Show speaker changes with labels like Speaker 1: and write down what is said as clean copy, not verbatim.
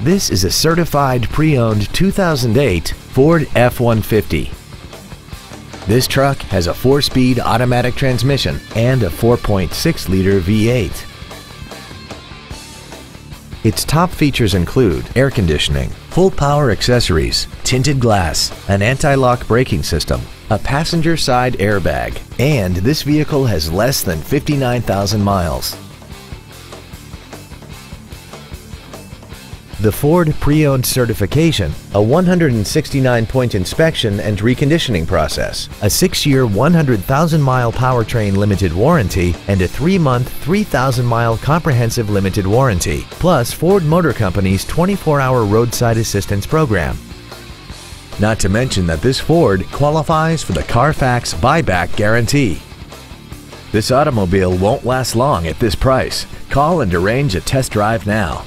Speaker 1: This is a certified pre-owned 2008 Ford F-150. This truck has a 4-speed automatic transmission and a 4.6-liter V8. Its top features include air conditioning, full power accessories, tinted glass, an anti-lock braking system, a passenger side airbag, and this vehicle has less than 59,000 miles. The Ford Pre-Owned certification, a 169-point inspection and reconditioning process, a 6-year 100,000-mile powertrain limited warranty, and a 3-month 3,000-mile comprehensive limited warranty, plus Ford Motor Company's 24-hour roadside assistance program. Not to mention that this Ford qualifies for the Carfax buyback guarantee. This automobile won't last long at this price. Call and arrange a test drive now.